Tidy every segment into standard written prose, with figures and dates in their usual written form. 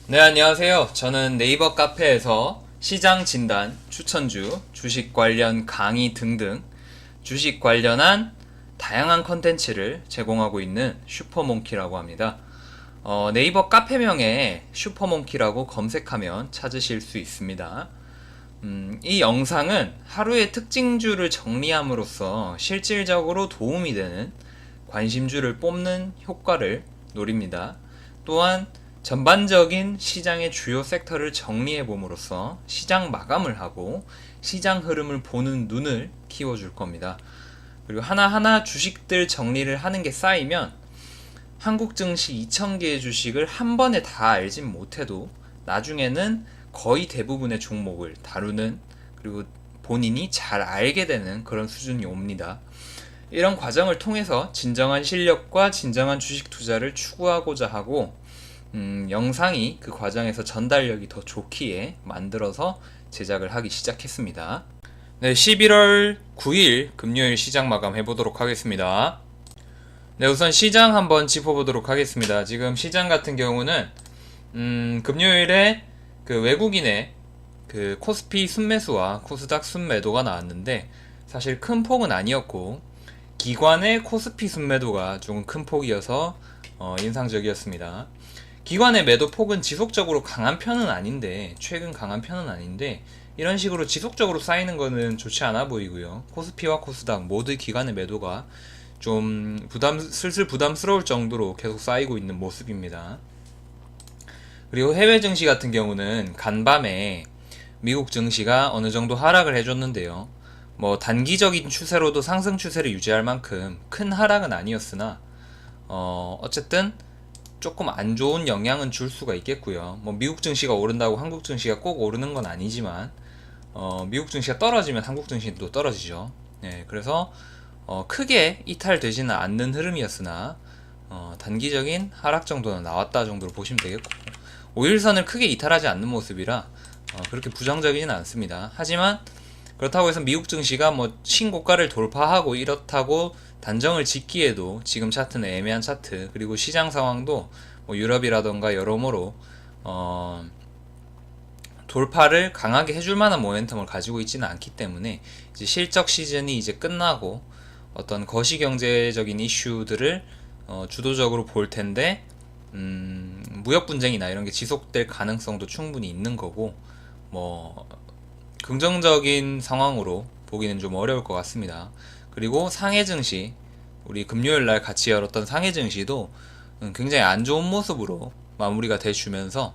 네, 안녕하세요. 저는 네이버 카페에서 시장 진단, 추천주, 주식 관련 강의 등등 주식 관련한 다양한 컨텐츠를 제공하고 있는 슈퍼몽키라고 합니다. 네이버 카페명에 슈퍼몽키라고 검색하면 찾으실 수 있습니다. 이 영상은 하루의 특징주를 정리함으로써 실질적으로 도움이 되는 관심주를 뽑는 효과를 노립니다. 또한 전반적인 시장의 주요 섹터를 정리해 봄으로써 시장 마감을 하고 시장 흐름을 보는 눈을 키워줄 겁니다. 그리고 하나하나 주식들 정리를 하는 게 쌓이면 한국 증시 2,000개의 주식을 한 번에 다 알진 못해도 나중에는 거의 대부분의 종목을 다루는, 그리고 본인이 잘 알게 되는 그런 수준이 옵니다. 이런 과정을 통해서 진정한 실력과 진정한 주식 투자를 추구하고자 하고, 영상이 그 과정에서 전달력이 더 좋기에 만들어서 제작을 하기 시작했습니다. 네, 11월 9일 금요일 시장 마감 해보도록 하겠습니다. 네, 우선 시장 한번 짚어보도록 하겠습니다. 지금 시장 같은 경우는 금요일에 그 외국인의 그 코스피 순매수와 코스닥 순매도가 나왔는데 사실 큰 폭은 아니었고, 기관의 코스피 순매도가 조금 큰 폭이어서 인상적이었습니다. 기관의 매도 폭은 지속적으로 강한 편은 아닌데, 최근 강한 편은 아닌데, 이런 식으로 지속적으로 쌓이는 거는 좋지 않아 보이고요. 코스피와 코스닥 모두 기관의 매도가 좀 슬슬 부담스러울 정도로 계속 쌓이고 있는 모습입니다. 그리고 해외 증시 같은 경우는 간밤에 미국 증시가 어느 정도 하락을 해줬는데요. 뭐 단기적인 추세로도 상승 추세를 유지할 만큼 큰 하락은 아니었으나 어쨌든 조금 안 좋은 영향은 줄 수가 있겠고요. 뭐 미국 증시가 오른다고 한국 증시가 꼭 오르는 건 아니지만 미국 증시가 떨어지면 한국 증시도 떨어지죠. 네, 그래서 크게 이탈되지는 않는 흐름이었으나 단기적인 하락 정도는 나왔다 정도로 보시면 되겠고, 5일선을 크게 이탈하지 않는 모습이라 그렇게 부정적이진 않습니다. 하지만 그렇다고 해서 미국 증시가 뭐 신고가를 돌파하고 이렇다고 단정을 짓기에도 지금 차트는 애매한 차트, 그리고 시장 상황도 뭐 유럽이라던가 여러모로 돌파를 강하게 해줄 만한 모멘텀을 가지고 있지는 않기 때문에 이제 실적 시즌이 이제 끝나고 어떤 거시경제적인 이슈들을 주도적으로 볼 텐데, 무역 분쟁이나 이런 게 지속될 가능성도 충분히 있는 거고, 뭐 긍정적인 상황으로 보기는 좀 어려울 것 같습니다. 그리고 상해 증시, 우리 금요일 날 같이 열었던 상해 증시도 굉장히 안 좋은 모습으로 마무리가 돼주면서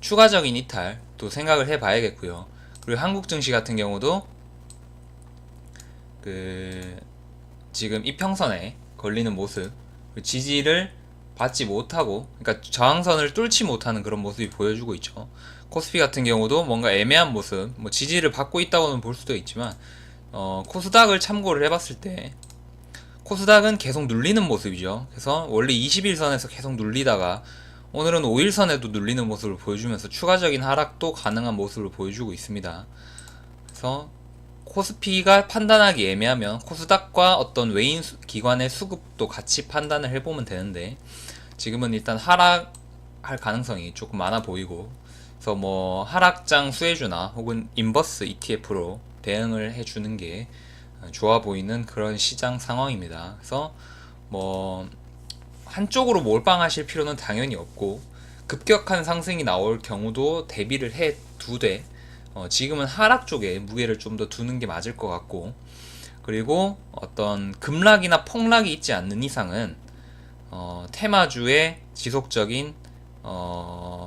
추가적인 이탈 또 생각을 해봐야겠고요. 그리고 한국 증시 같은 경우도 그 지금 이평선에 걸리는 모습, 지지를 받지 못하고, 그러니까 저항선을 뚫지 못하는 그런 모습이 보여주고 있죠. 코스피 같은 경우도 뭔가 애매한 모습, 뭐 지지를 받고 있다고는 볼 수도 있지만 코스닥을 참고를 해봤을 때 코스닥은 계속 눌리는 모습이죠. 그래서 원래 21선에서 계속 눌리다가 오늘은 5일선에도 눌리는 모습을 보여주면서 추가적인 하락도 가능한 모습을 보여주고 있습니다. 그래서 코스피가 판단하기 애매하면 코스닥과 어떤 외인 기관의 수급도 같이 판단을 해보면 되는데, 지금은 일단 하락할 가능성이 조금 많아 보이고, 그래서 뭐 하락장 수혜주나 혹은 인버스 ETF로 대응을 해주는 게 좋아 보이는 그런 시장 상황입니다. 그래서 뭐 한쪽으로 몰빵하실 필요는 당연히 없고, 급격한 상승이 나올 경우도 대비를 해 두되 지금은 하락 쪽에 무게를 좀 더 두는 게 맞을 것 같고, 그리고 어떤 급락이나 폭락이 있지 않는 이상은 테마주의 지속적인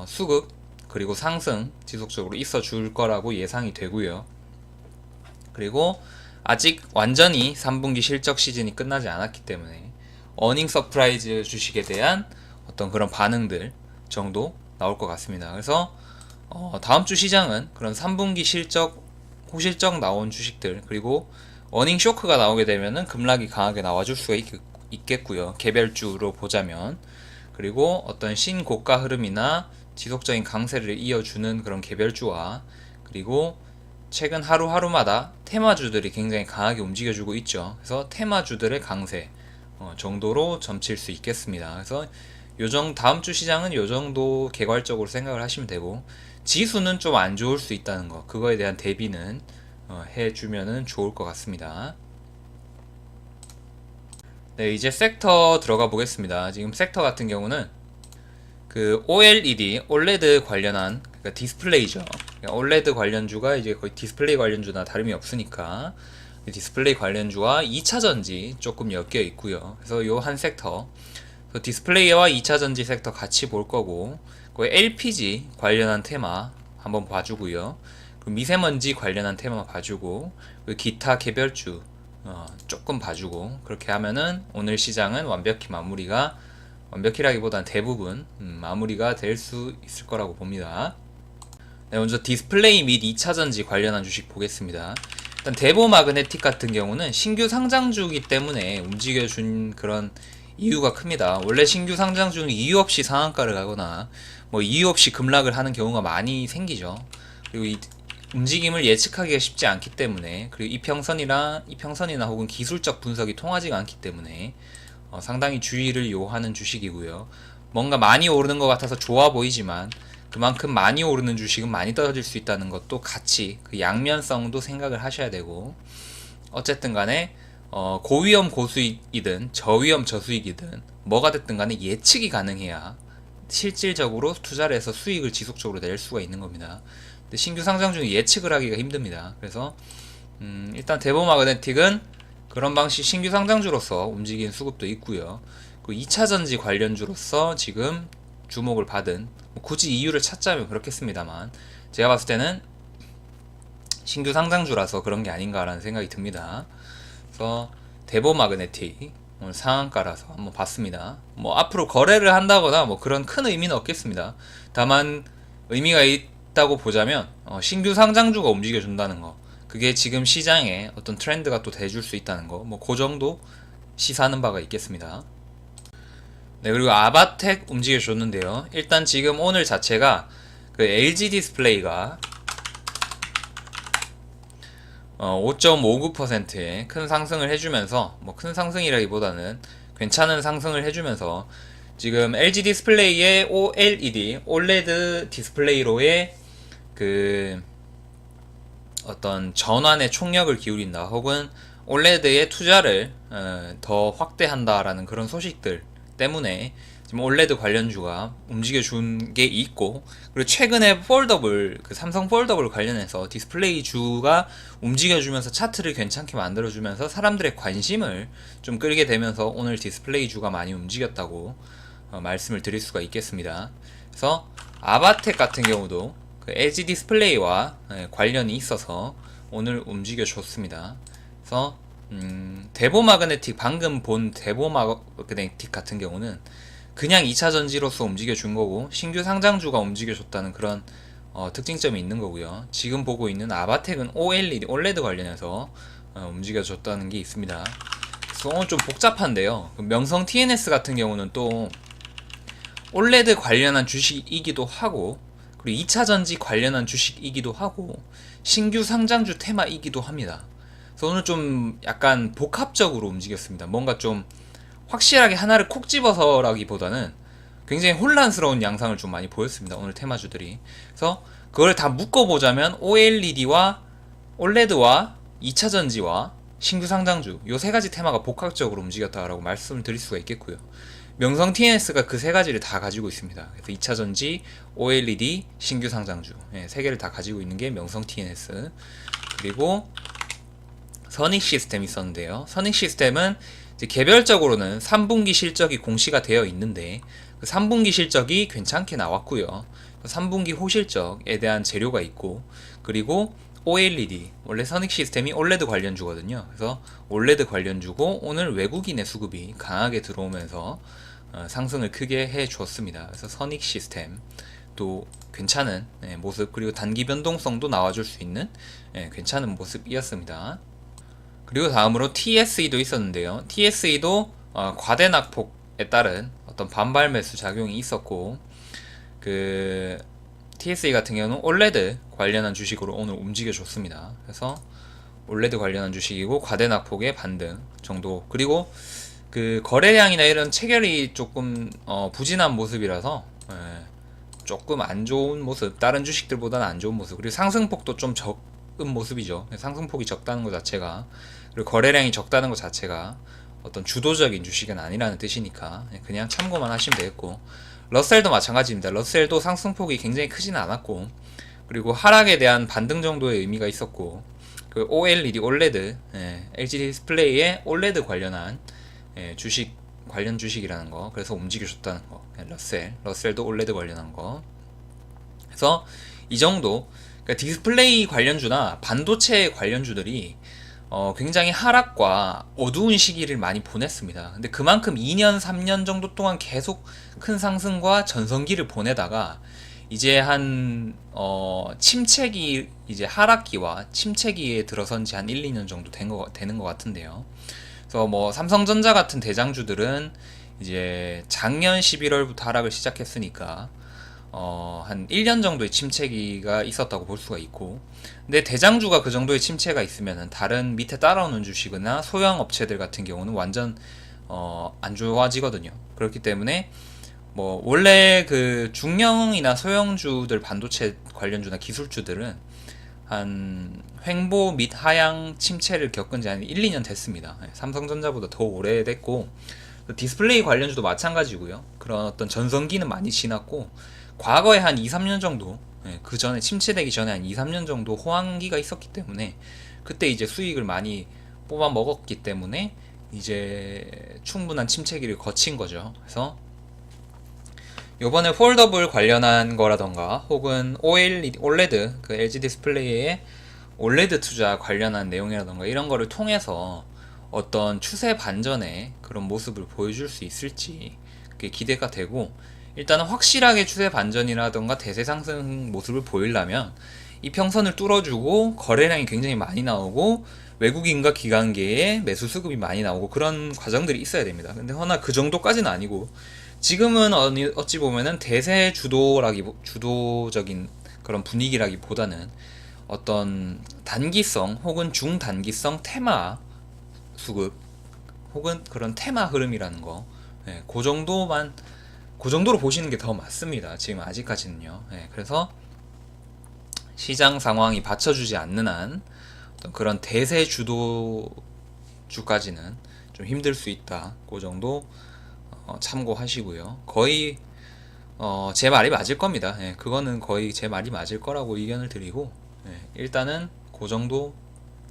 수급 그리고 상승 지속적으로 있어 줄 거라고 예상이 되고요. 그리고 아직 완전히 3분기 실적 시즌이 끝나지 않았기 때문에 어닝 서프라이즈 주식에 대한 어떤 그런 반응들 정도 나올 것 같습니다. 그래서 다음 주 시장은 그런 3분기 실적, 호실적 나온 주식들, 그리고 어닝 쇼크가 나오게 되면은 급락이 강하게 나와줄 수가 있겠고요. 개별주로 보자면. 그리고 어떤 신고가 흐름이나 지속적인 강세를 이어주는 그런 개별주와, 그리고 최근 하루하루마다 테마주들이 굉장히 강하게 움직여주고 있죠. 그래서 테마주들의 강세 정도로 점칠 수 있겠습니다. 그래서 다음 주 시장은 요 정도 개괄적으로 생각을 하시면 되고, 지수는 좀 안 좋을 수 있다는 거, 그거에 대한 대비는 해주면은 좋을 것 같습니다. 네, 이제 섹터 들어가 보겠습니다. 지금 섹터 같은 경우는 그 OLED, OLED 관련한, 그러니까 디스플레이죠. 그러니까 OLED 관련주가 이제 거의 디스플레이 관련주나 다름이 없으니까 디스플레이 관련주와 2차전지 조금 엮여 있고요. 그래서 요 한 섹터, 디스플레이와 2차전지 섹터 같이 볼 거고, 그 LPG 관련한 테마 한번 봐주고요. 그 미세먼지 관련한 테마 봐주고, 그 기타 개별주 조금 봐주고, 그렇게 하면은 오늘 시장은 완벽히라기보단 대부분 마무리가 될 수 있을 거라고 봅니다. 네, 먼저 디스플레이 및 2차전지 관련한 주식 보겠습니다. 일단 대보마그네틱 같은 경우는 신규 상장주이기 때문에 움직여준 그런 이유가 큽니다. 원래 신규 상장주는 이유 없이 상한가를 가거나 뭐 이유 없이 급락을 하는 경우가 많이 생기죠. 그리고 이 움직임을 예측하기가 쉽지 않기 때문에, 그리고 이평선이나 혹은 기술적 분석이 통하지가 않기 때문에 상당히 주의를 요하는 주식이고요. 뭔가 많이 오르는 것 같아서 좋아 보이지만 그만큼 많이 오르는 주식은 많이 떨어질 수 있다는 것도 같이 그 양면성도 생각을 하셔야 되고, 어쨌든 간에 고위험 고수익이든 저위험 저수익이든 뭐가 됐든 간에 예측이 가능해야 실질적으로 투자를 해서 수익을 지속적으로 낼 수가 있는 겁니다. 근데 신규 상장 중에 예측을 하기가 힘듭니다. 그래서 일단 대보마그네틱은 그런 방식 신규 상장주로서 움직이는 수급도 있고요. 그 2차전지 관련주로서 지금 주목을 받은, 굳이 이유를 찾자면 그렇겠습니다만 제가 봤을 때는 신규 상장주라서 그런 게 아닌가라는 생각이 듭니다. 그래서 대보마그네틱 오늘 상한가라서 한번 봤습니다. 뭐 앞으로 거래를 한다거나 뭐 그런 큰 의미는 없겠습니다. 다만 의미가 있다고 보자면 신규 상장주가 움직여준다는 거, 그게 지금 시장에 어떤 트렌드가 또 돼줄 수 있다는 거, 뭐 그 정도 시사하는 바가 있겠습니다. 네, 그리고 아바텍 움직여줬는데요. 일단 지금 오늘 자체가 그 LG 디스플레이가 5.59%의 큰 상승을 해주면서, 뭐 큰 상승이라기보다는 괜찮은 상승을 해주면서 지금 LG 디스플레이의 OLED, OLED 디스플레이로의 그 어떤 전환의 총력을 기울인다, 혹은 OLED의 투자를 더 확대한다라는 그런 소식들 때문에 지금 OLED 관련주가 움직여준 게 있고, 그리고 최근에 폴더블, 그 삼성 폴더블 관련해서 디스플레이 주가 움직여주면서 차트를 괜찮게 만들어주면서 사람들의 관심을 좀 끌게 되면서 오늘 디스플레이 주가 많이 움직였다고 말씀을 드릴 수가 있겠습니다. 그래서 아바텍 같은 경우도 그 LG 디스플레이와 관련이 있어서 오늘 움직여줬습니다. 그래서 대보마그네틱, 방금 본 대보마그네틱 같은 경우는 그냥 2차전지로서 움직여준 거고, 신규 상장주가 움직여줬다는 그런 특징점이 있는 거고요. 지금 보고 있는 아바텍은 OLED, OLED 관련해서 움직여줬다는 게 있습니다. 그래서 오늘 좀 복잡한데요. 명성 TNS 같은 경우는 또 OLED 관련한 주식이기도 하고, 그리고 2차전지 관련한 주식이기도 하고, 신규 상장주 테마이기도 합니다. 그래서 오늘 좀 약간 복합적으로 움직였습니다. 뭔가 좀 확실하게 하나를 콕 집어서라기보다는 굉장히 혼란스러운 양상을 좀 많이 보였습니다, 오늘 테마주들이. 그래서 그걸 다 묶어보자면 OLED와 OLED와 2차전지와 신규 상장주, 요 세 가지 테마가 복합적으로 움직였다라고 말씀을 드릴 수가 있겠고요. 명성 TNS가 그 세 가지를 다 가지고 있습니다. 그래서 2차전지, OLED, 신규 상장주, 세 개를 다 가지고 있는 게 명성 TNS. 그리고 선익 시스템이 있었는데요. 선익 시스템은 이제 개별적으로는 3분기 실적이 공시가 되어 있는데 그 3분기 실적이 괜찮게 나왔고요. 3분기 호실적에 대한 재료가 있고, 그리고 OLED, 원래 선익 시스템이 OLED 관련주거든요. 그래서 OLED 관련주고 오늘 외국인의 수급이 강하게 들어오면서 상승을 크게 해 주었습니다. 그래서 선익 시스템 또 괜찮은 모습, 그리고 단기 변동성도 나와줄 수 있는 괜찮은 모습이었습니다. 그리고 다음으로 TSE도 있었는데요. TSE도 과대 낙폭에 따른 어떤 반발 매수 작용이 있었고, 그 TSE 같은 경우는 OLED 관련한 주식으로 오늘 움직여줬습니다. 그래서 OLED 관련한 주식이고 과대 낙폭의 반등 정도. 그리고 그 거래량이나 이런 체결이 조금 부진한 모습이라서 조금 안 좋은 모습, 다른 주식들보다는 안 좋은 모습, 그리고 상승폭도 좀 적은 모습이죠. 상승폭이 적다는 것 자체가, 그리고 거래량이 적다는 것 자체가 어떤 주도적인 주식은 아니라는 뜻이니까 그냥 참고만 하시면 되겠고, 러셀도 마찬가지입니다. 러셀도 상승폭이 굉장히 크지는 않았고, 그리고 하락에 대한 반등 정도의 의미가 있었고, 그 OLED, OLED, LG 디스플레이의 OLED 관련한 주식, 관련 주식이라는 거, 그래서 움직여줬다는 거. 러셀도 OLED 관련한 거. 그래서 이 정도, 그러니까 디스플레이 관련주나 반도체 관련주들이 굉장히 하락과 어두운 시기를 많이 보냈습니다. 근데 그만큼 2년, 3년 정도 동안 계속 큰 상승과 전성기를 보내다가 이제 한 침체기, 이제 하락기와 침체기에 들어선 지 한 1, 2년 정도 되는 것 같은데요. 그래서 뭐 삼성전자 같은 대장주들은 이제 작년 11월부터 하락을 시작했으니까 한 1년 정도의 침체기가 있었다고 볼 수가 있고, 근데 대장주가 그 정도의 침체가 있으면은 다른 밑에 따라오는 주식이나 소형 업체들 같은 경우는 완전 안 좋아지거든요. 그렇기 때문에 뭐 원래 그 중형이나 소형주들, 반도체 관련주나 기술주들은 한 횡보 및 하향 침체를 겪은 지 한 1, 2년 됐습니다. 삼성전자보다 더 오래됐고, 디스플레이 관련주도 마찬가지고요. 그런 어떤 전성기는 많이 지났고, 과거에 한 2, 3년 정도, 그 전에 침체되기 전에 한 2, 3년 정도 호황기가 있었기 때문에 그때 이제 수익을 많이 뽑아 먹었기 때문에 이제 충분한 침체기를 거친 거죠. 그래서 요번에 폴더블 관련한 거라던가 혹은 OLED, 그 LG 디스플레이의 OLED 투자 관련한 내용이라던가 이런 거를 통해서 어떤 추세 반전의 그런 모습을 보여줄 수 있을지 그게 기대가 되고, 일단은 확실하게 추세 반전이라던가 대세 상승 모습을 보이려면 이평선을 뚫어주고 거래량이 굉장히 많이 나오고 외국인과 기관계의 매수 수급이 많이 나오고 그런 과정들이 있어야 됩니다. 근데 허나 그 정도까지는 아니고, 지금은 어찌 보면은 대세 주도적인 그런 분위기라기보다는 어떤 단기성 혹은 중단기성 테마 수급 혹은 그런 테마 흐름이라는 거, 그 정도만, 그 정도로 보시는 게 더 맞습니다. 지금 아직까지는요. 그래서 시장 상황이 받쳐주지 않는 한 어떤 그런 대세 주도주까지는 좀 힘들 수 있다. 그 정도 참고하시고요. 거의 제 말이 맞을 겁니다. 그거는 거의 제 말이 맞을 거라고 의견을 드리고, 일단은 그 정도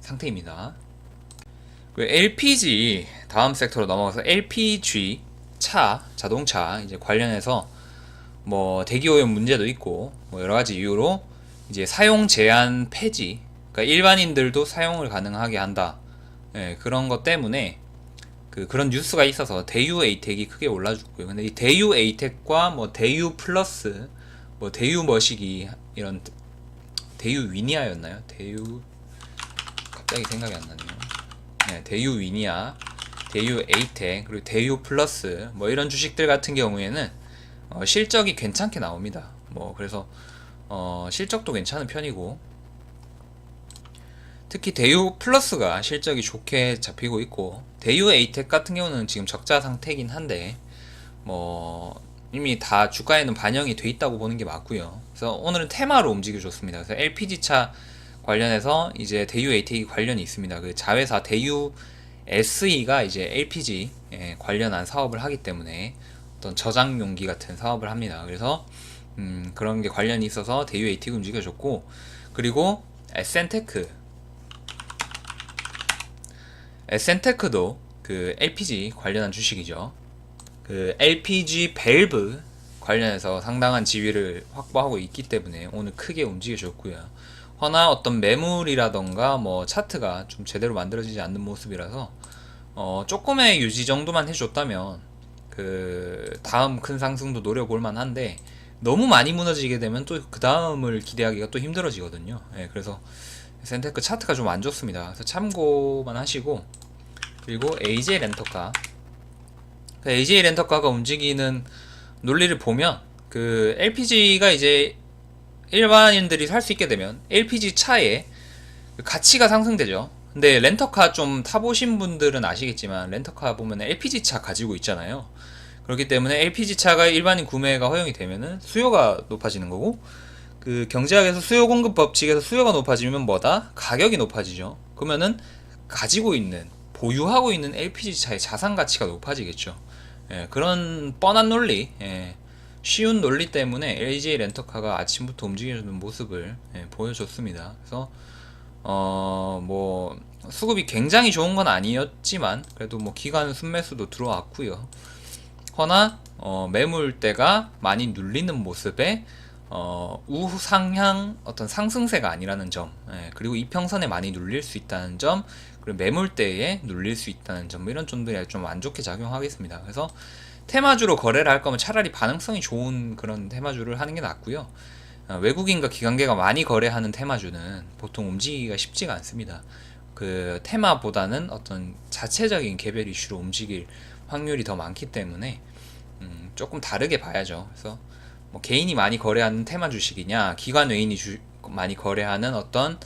상태입니다. LPG 다음 섹터로 넘어가서 LPG 자동차 이제 관련해서 뭐 대기오염 문제도 있고 뭐 여러 가지 이유로 이제 사용 제한 폐지, 그러니까 일반인들도 사용을 가능하게 한다. 그런 것 때문에 그런 뉴스가 있어서 대유 에이텍이 크게 올라줬고요. 근데 이 대유 에이텍과 뭐 대유 플러스, 뭐 대유 머시기, 이런 대유 위니아였나요? 대유, 갑자기 생각이 안 나네요. 대유 위니아, 대유 에이텍, 그리고 대유 플러스, 뭐 이런 주식들 같은 경우에는 실적이 괜찮게 나옵니다. 뭐 그래서 실적도 괜찮은 편이고, 특히 대유 플러스가 실적이 좋게 잡히고 있고, 대유 에이텍 같은 경우는 지금 적자 상태이긴 한데 뭐 이미 다 주가에는 반영이 돼 있다고 보는 게 맞고요. 그래서 오늘은 테마로 움직여줬습니다. 그래서 LPG차 관련해서 이제 대유 에이텍이 관련이 있습니다. 그 자회사 대유 SE가 이제 LPG 관련한 사업을 하기 때문에 어떤 저장 용기 같은 사업을 합니다. 그래서 그런 게 관련이 있어서 대유 에이텍이 움직여줬고, 그리고 에센테크도 그 LPG 관련한 주식이죠. 그 LPG 밸브 관련해서 상당한 지위를 확보하고 있기 때문에 오늘 크게 움직여줬고요. 허나 어떤 매물이라던가 뭐 차트가 좀 제대로 만들어지지 않는 모습이라서 조금의 유지 정도만 해줬다면 그 다음 큰 상승도 노려볼 만한데, 너무 많이 무너지게 되면 또 그 다음을 기대하기가 또 힘들어지거든요. 그래서 센테크 차트가 좀 안 좋습니다. 그래서 참고만 하시고, 그리고 AJ 렌터카, 그 AJ 렌터카가 움직이는 논리를 보면 그 LPG가 이제 일반인들이 살 수 있게 되면 LPG 차의 가치가 상승되죠. 근데 렌터카 좀 타보신 분들은 아시겠지만 렌터카 보면 LPG차 가지고 있잖아요. 그렇기 때문에 LPG차가 일반인 구매가 허용이 되면은 수요가 높아지는 거고, 그 경제학에서 수요 공급 법칙에서 수요가 높아지면 뭐다? 가격이 높아지죠. 그러면은 가지고 있는, 보유하고 있는 LPG차의 자산 가치가 높아지겠죠. 예, 그런 뻔한 논리, 예, 쉬운 논리 때문에 LG 렌터카가 아침부터 움직여주는 모습을 보여줬습니다. 그래서 뭐 수급이 굉장히 좋은 건 아니었지만 그래도 뭐 기관 순매수도 들어왔고요. 허나 매물대가 많이 눌리는 모습에 우상향 어떤 상승세가 아니라는 점, 그리고 이평선에 많이 눌릴 수 있다는 점, 그리고 매물대에 눌릴 수 있다는 점, 뭐 이런 점들이 좀 안 좋게 작용하겠습니다. 그래서 테마주로 거래를 할 거면 차라리 반응성이 좋은 그런 테마주를 하는 게 낫고요. 외국인과 기관계가 많이 거래하는 테마주는 보통 움직이기가 쉽지가 않습니다. 그 테마보다는 어떤 자체적인 개별 이슈로 움직일 확률이 더 많기 때문에 조금 다르게 봐야죠. 그래서 뭐 개인이 많이 거래하는 테마 주식이냐, 기관 외인이 많이 거래하는 어떤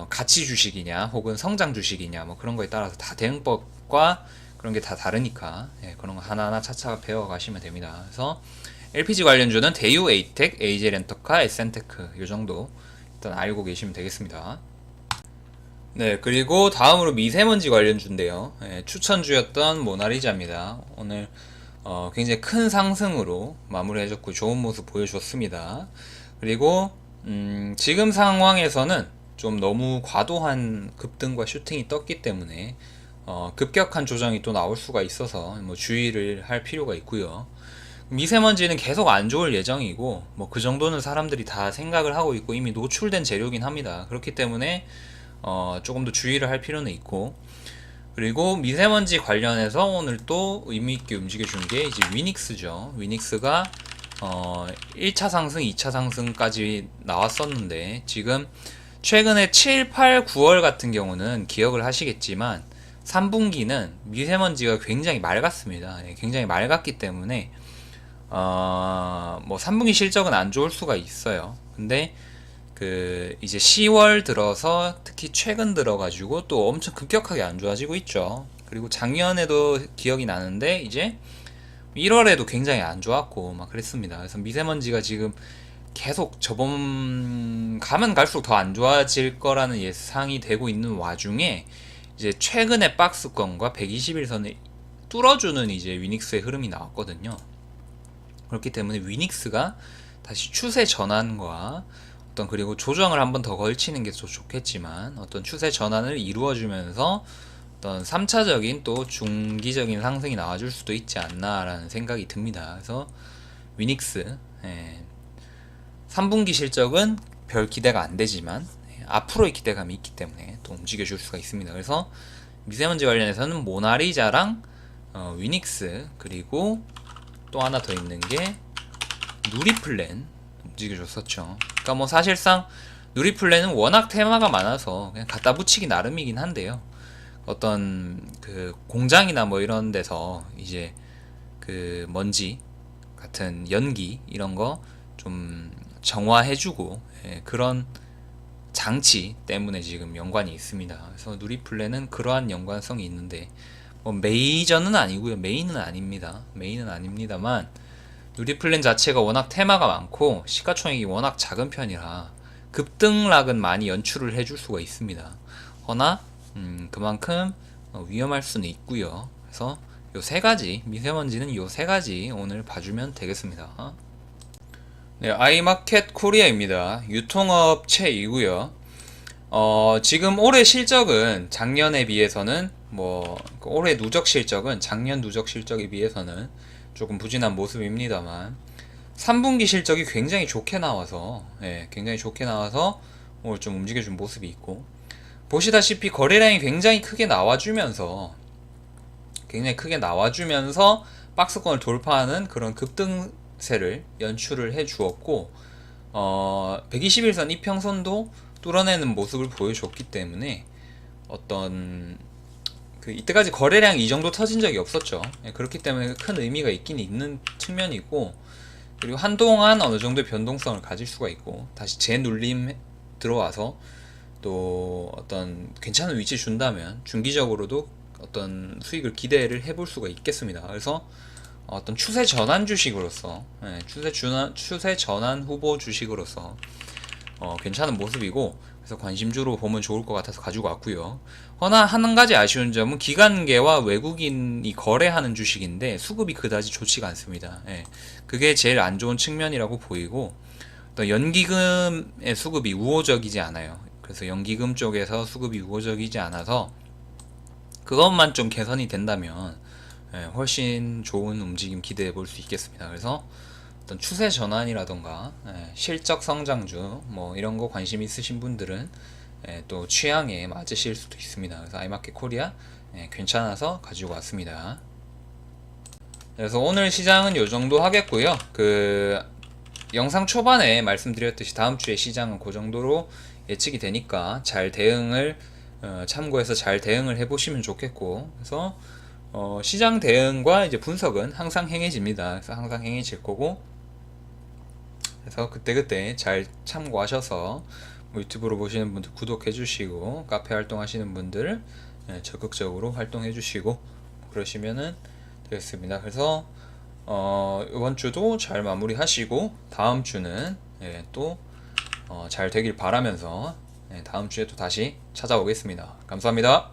가치 주식이냐, 혹은 성장 주식이냐, 뭐 그런 거에 따라서 다 대응법과 그런 게 다 다르니까 그런 거 하나하나 차차 배워가시면 됩니다. 그래서 LPG 관련주는 대유, 에이텍, AJ 렌터카, 에센테크 이 정도 일단 알고 계시면 되겠습니다. 네, 그리고 다음으로 미세먼지 관련주인데요. 추천주였던 모나리자입니다. 오늘 굉장히 큰 상승으로 마무리해줬고 좋은 모습 보여줬습니다. 그리고 지금 상황에서는 좀 너무 과도한 급등과 슈팅이 떴기 때문에 급격한 조정이 또 나올 수가 있어서 뭐 주의를 할 필요가 있고요. 미세먼지는 계속 안 좋을 예정이고 뭐 그 정도는 사람들이 다 생각을 하고 있고 이미 노출된 재료긴 합니다. 그렇기 때문에 조금 더 주의를 할 필요는 있고, 그리고 미세먼지 관련해서 오늘 또 의미있게 움직여준 게 이제 위닉스죠. 위닉스가 1차 상승, 2차 상승까지 나왔었는데 지금 최근에 7, 8, 9월 같은 경우는 기억을 하시겠지만 3분기는 미세먼지가 굉장히 맑았습니다. 굉장히 맑았기 때문에 뭐 3분기 실적은 안 좋을 수가 있어요. 근데 그 이제 10월 들어서 특히 최근 들어가지고 또 엄청 급격하게 안 좋아지고 있죠. 그리고 작년에도 기억이 나는데 이제 1월에도 굉장히 안 좋았고 막 그랬습니다. 그래서 미세먼지가 지금 계속 저번 가면 갈수록 더 안 좋아질 거라는 예상이 되고 있는 와중에 이제 최근에 박스권과 121선을 뚫어주는 이제 위닉스의 흐름이 나왔거든요. 그렇기 때문에 위닉스가 다시 추세 전환과 어떤 그리고 조정을 한번 더 걸치는 게 더 좋겠지만 어떤 추세 전환을 이루어주면서 어떤 3차적인 또 중기적인 상승이 나와줄 수도 있지 않나라는 생각이 듭니다. 그래서 위닉스 3분기 실적은 별 기대가 안 되지만 앞으로의 기대감이 있기 때문에 또 움직여줄 수가 있습니다. 그래서 미세먼지 관련해서는 모나리자랑 위닉스, 그리고 또 하나 더 있는 게 누리플랜 움직여줬었죠. 그러니까 뭐 사실상 누리플랜은 워낙 테마가 많아서 그냥 갖다 붙이기 나름이긴 한데요. 어떤 그 공장이나 뭐 이런 데서 이제 그 먼지 같은 연기 이런 거 좀 정화해주고 그런 장치 때문에 지금 연관이 있습니다. 그래서 누리플랜은 그러한 연관성이 있는데 뭐 메이저는 아니고요. 메인은 아닙니다. 메인은 아닙니다만 누리플랜 자체가 워낙 테마가 많고 시가총액이 워낙 작은 편이라 급등락은 많이 연출을 해줄 수가 있습니다. 허나 그만큼 위험할 수는 있고요. 그래서 요 세 가지, 미세먼지는 요 세 가지 오늘 봐주면 되겠습니다. 네, 아이마켓 코리아입니다. 유통업체이고요. 지금 올해 실적은 작년에 비해서는 뭐 올해 누적 실적은 작년 누적 실적에 비해서는 조금 부진한 모습입니다만 3분기 실적이 굉장히 좋게 나와서 굉장히 좋게 나와서 오늘 좀 움직여준 모습이 있고, 보시다시피 거래량이 굉장히 크게 나와주면서 박스권을 돌파하는 그런 급등세를 연출을 해 주었고 121선 이평선도 뚫어내는 모습을 보여줬기 때문에 어떤 그 이때까지 거래량이 이 정도 터진 적이 없었죠. 그렇기 때문에 큰 의미가 있긴 있는 측면이고, 그리고 한동안 어느 정도의 변동성을 가질 수가 있고 다시 재눌림 들어와서 또 어떤 괜찮은 위치 준다면 중기적으로도 어떤 수익을 기대를 해볼 수가 있겠습니다. 그래서 어떤 추세 전환 주식으로서, 추세 전환 후보 주식으로서 괜찮은 모습이고, 그래서 관심주로 보면 좋을 것 같아서 가지고 왔고요. 허나 한 가지 아쉬운 점은 기관계와 외국인이 거래하는 주식인데 수급이 그다지 좋지가 않습니다. 그게 제일 안 좋은 측면이라고 보이고, 또 연기금의 수급이 우호적이지 않아요. 그래서 연기금 쪽에서 수급이 우호적이지 않아서 그것만 좀 개선이 된다면 훨씬 좋은 움직임 기대해 볼 수 있겠습니다. 그래서 어떤 추세 전환이라던가 실적 성장주 뭐 이런 거 관심 있으신 분들은 또 취향에 맞으실 수도 있습니다. 그래서 아이마켓 코리아 괜찮아서 가지고 왔습니다. 그래서 오늘 시장은 요 정도 하겠고요. 그 영상 초반에 말씀드렸듯이 다음 주에 시장은 그 정도로 예측이 되니까 잘 대응을 참고해서 잘 대응을 해보시면 좋겠고, 그래서 시장 대응과 이제 분석은 항상 행해집니다. 그래서 항상 행해질 거고, 그래서 그때그때 잘 참고하셔서 뭐 유튜브로 보시는 분들 구독해 주시고, 카페 활동하시는 분들 적극적으로 활동해 주시고 그러시면은 되겠습니다. 그래서 이번 주도 잘 마무리하시고 다음 주는 또 잘 되길 바라면서 다음 주에 또 다시 찾아오겠습니다. 감사합니다.